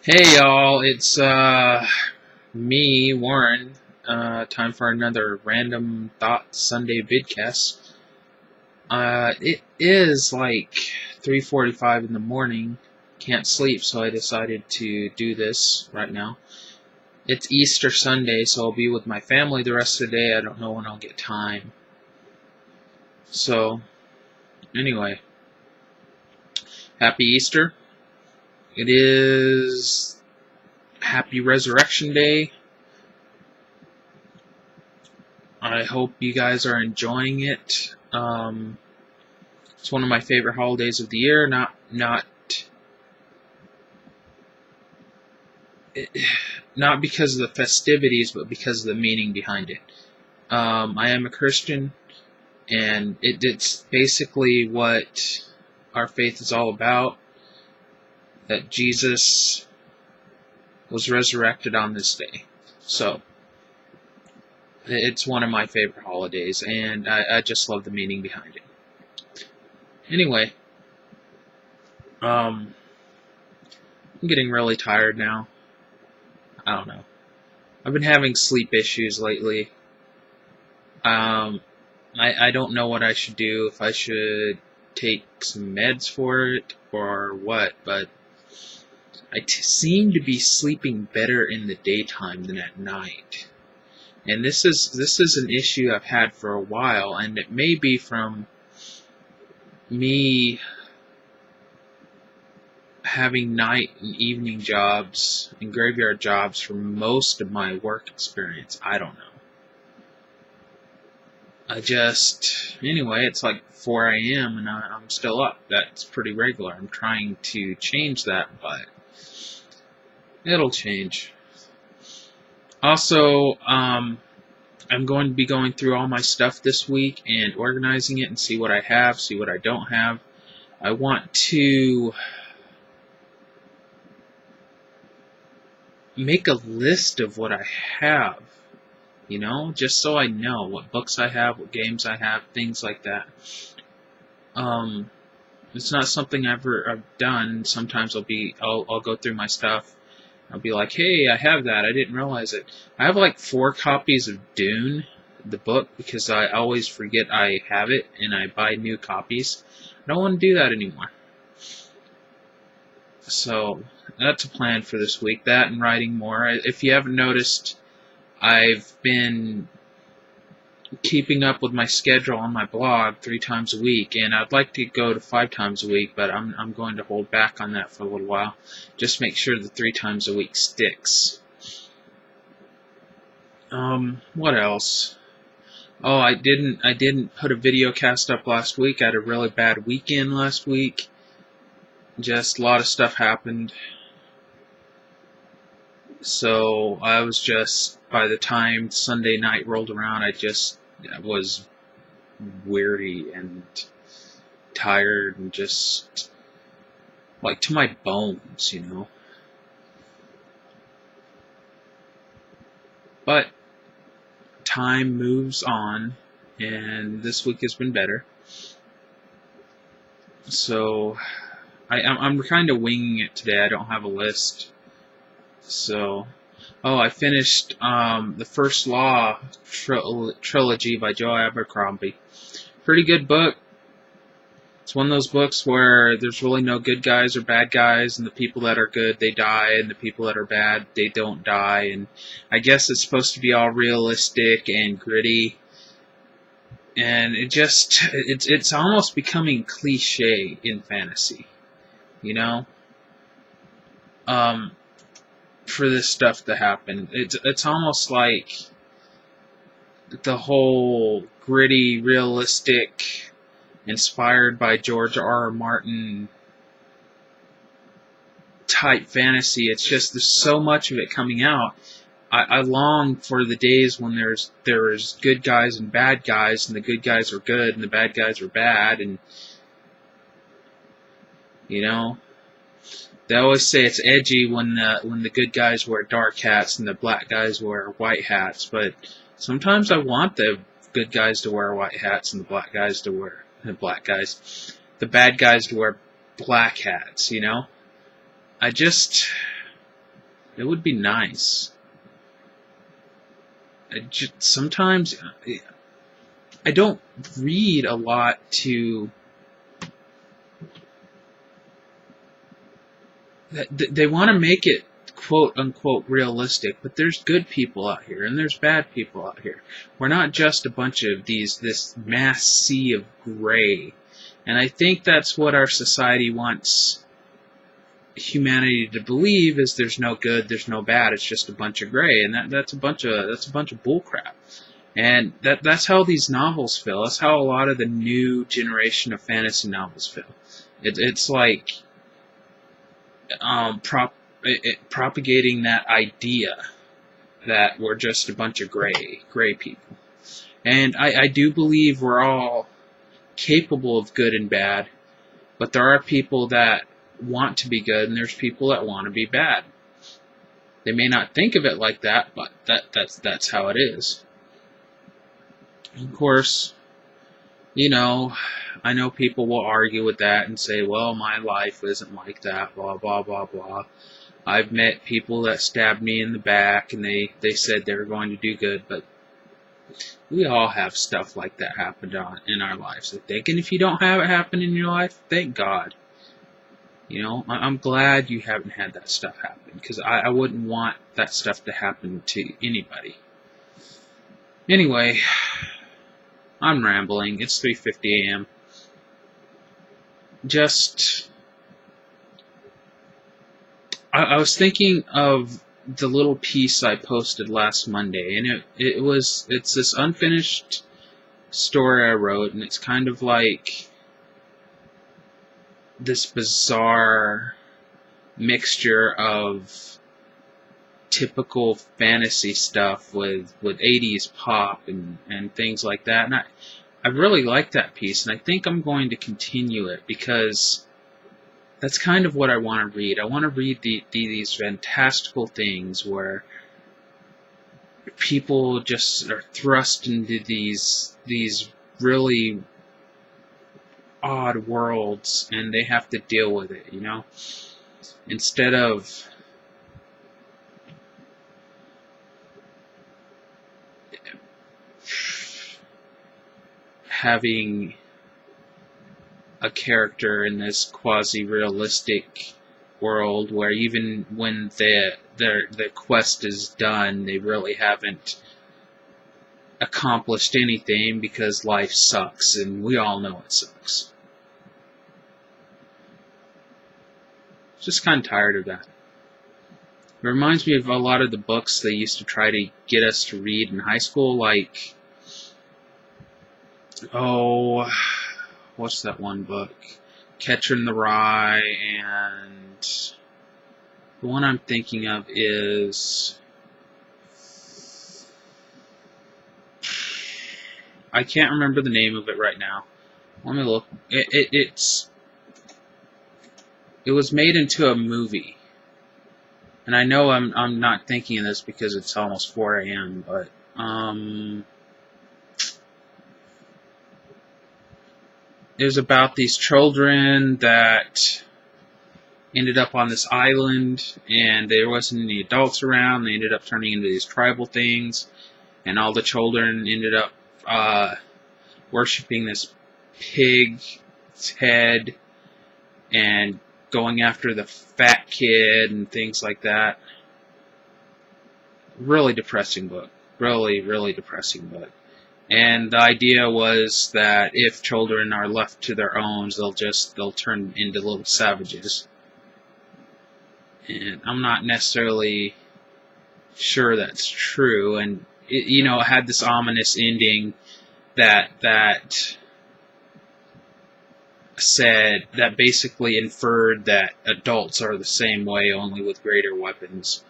Hey y'all, it's me, Warren. Time for another Random Thoughts Sunday vidcast. It is like 3:45 in the morning. Can't sleep, so I decided to do this right now. It's Easter Sunday, so I'll be with my family the rest of the day. I don't know when I'll get time. So, anyway, happy Easter. It is Happy Resurrection Day. I hope you guys are enjoying it. It's one of my favorite holidays of the year. Not because of the festivities, but because of the meaning behind it. I am a Christian, and it's basically what our faith is all about. That Jesus was resurrected on this day. So, it's one of my favorite holidays, and I just love the meaning behind it. Anyway, I'm getting really tired now. I don't know. I've been having sleep issues lately. I don't know what I should do, if I should take some meds for it or what, but I seem to be sleeping better in the daytime than at night. And this is an issue I've had for a while, and it may be from me having night and evening jobs and graveyard jobs for most of my work experience. I don't know. Anyway, it's like 4 a.m. and I'm still up. That's pretty regular. I'm trying to change that, but it'll change. Also, I'm going to be going through all my stuff this week and organizing it and see what I have, see what I don't have. I want to make a list of what I have, just so I know what books I have, what games I have, things like that. It's not something I've done. Sometimes I'll go through my stuff. I'll be like, hey, I have that. I didn't realize it. I have like 4 copies of Dune, the book, because I always forget I have it, and I buy new copies. I don't want to do that anymore. So, that's a plan for this week. That and writing more. If you haven't noticed, I've been keeping up with my schedule on my blog 3 times a week, and I'd like to go to 5 times a week, but I'm going to hold back on that for a little while. Just make sure the 3 times a week sticks. What else? Oh, I didn't put a video cast up last week. I had a really bad weekend last week. Just a lot of stuff happened. So I was by the time Sunday night rolled around, I was weary and tired and just like to my bones, But time moves on, and this week has been better. So I'm kind of winging it today. I don't have a list. So, I finished the First Law trilogy by Joe Abercrombie. Pretty good book. It's one of those books where there's really no good guys or bad guys, and the people that are good, they die, and the people that are bad, they don't die. And I guess it's supposed to be all realistic and gritty. And it's almost becoming cliche in fantasy, for this stuff to happen. It's almost like the whole gritty, realistic, inspired by George R.R. Martin type fantasy. It's just there's so much of it coming out. I long for the days when there's good guys and bad guys, and the good guys are good and the bad guys are bad, and they always say it's edgy when the good guys wear dark hats and the black guys wear white hats, but sometimes I want the good guys to wear white hats and the bad guys to wear black hats, It would be nice. Sometimes I don't read a lot to... They want to make it quote-unquote realistic, but there's good people out here, and there's bad people out here. We're not just a bunch of this mass sea of gray. And I think that's what our society wants humanity to believe, is there's no good, there's no bad, it's just a bunch of gray, and that's a bunch of bullcrap. And that's how these novels feel. That's how a lot of the new generation of fantasy novels feel. It's like propagating that idea that we're just a bunch of gray people. And I do believe we're all capable of good and bad, but there are people that want to be good, and there's people that want to be bad. They may not think of it like that, but that's how it is. Of course, I know people will argue with that and say, well, my life isn't like that, blah, blah, blah, blah. I've met people that stabbed me in the back, and they said they were going to do good, but we all have stuff like that happen in our lives, I think. And if you don't have it happen in your life, thank God. I'm glad you haven't had that stuff happen, because I wouldn't want that stuff to happen to anybody. Anyway, I'm rambling. It's 3:50 a.m. I was thinking of the little piece I posted last Monday, and it's this unfinished story I wrote, and it's kind of like this bizarre mixture of typical fantasy stuff with 80s pop and things like that. And I really like that piece, and I think I'm going to continue it, because that's kind of what I want to read. I want to read these fantastical things where people just are thrust into these really odd worlds, and they have to deal with it, instead of having a character in this quasi-realistic world where even when the quest is done, they really haven't accomplished anything, because life sucks, and we all know it sucks. Just kind of tired of that. It reminds me of a lot of the books they used to try to get us to read in high school, like, what's that one book? Catcher in the Rye, and the one I'm thinking of is... I can't remember the name of it right now. Let me look. It was made into a movie. And I know I'm not thinking of this because it's almost 4 a.m., but it was about these children that ended up on this island, and there wasn't any adults around. They ended up turning into these tribal things, and all the children ended up worshipping this pig's head and going after the fat kid and things like that. Really depressing book. Really, really depressing book. And the idea was that if children are left to their own, they'll turn into little savages. And I'm not necessarily sure that's true. And it had this ominous ending that said, that basically inferred that adults are the same way, only with greater weapons.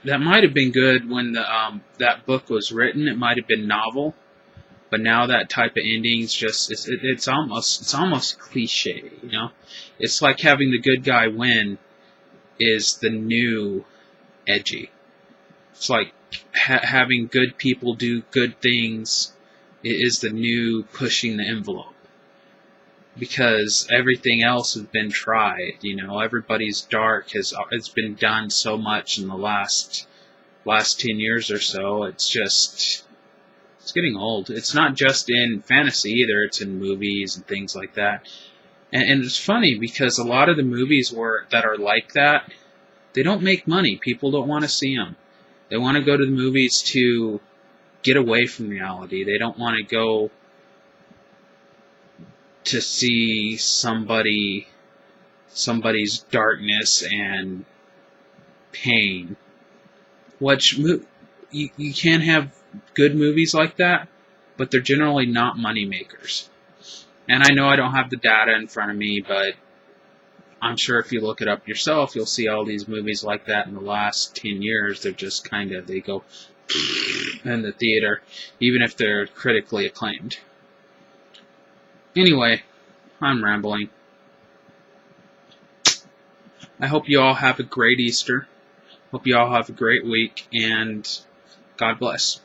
That might have been good when that book was written. It might have been novel, but now that type of ending's just it's almost cliche. It's like having the good guy win is the new edgy. It's like having good people do good things is the new pushing the envelope. because everything else has been tried. Everybody's dark has been done so much in the last 10 years or so. It's getting old. It's not just in fantasy either. It's in movies and things like that. And it's funny because a lot of the movies that are like that, they don't make money. People don't want to see them. They want to go to the movies to get away from reality. They don't want to go to see somebody's darkness and pain. You can have good movies like that, but they're generally not money makers. And I know I don't have the data in front of me, but I'm sure if you look it up yourself, you'll see all these movies like that in the last 10 years. They're just they go in the theater, even if they're critically acclaimed. Anyway, I'm rambling. I hope you all have a great Easter. Hope you all have a great week, and God bless.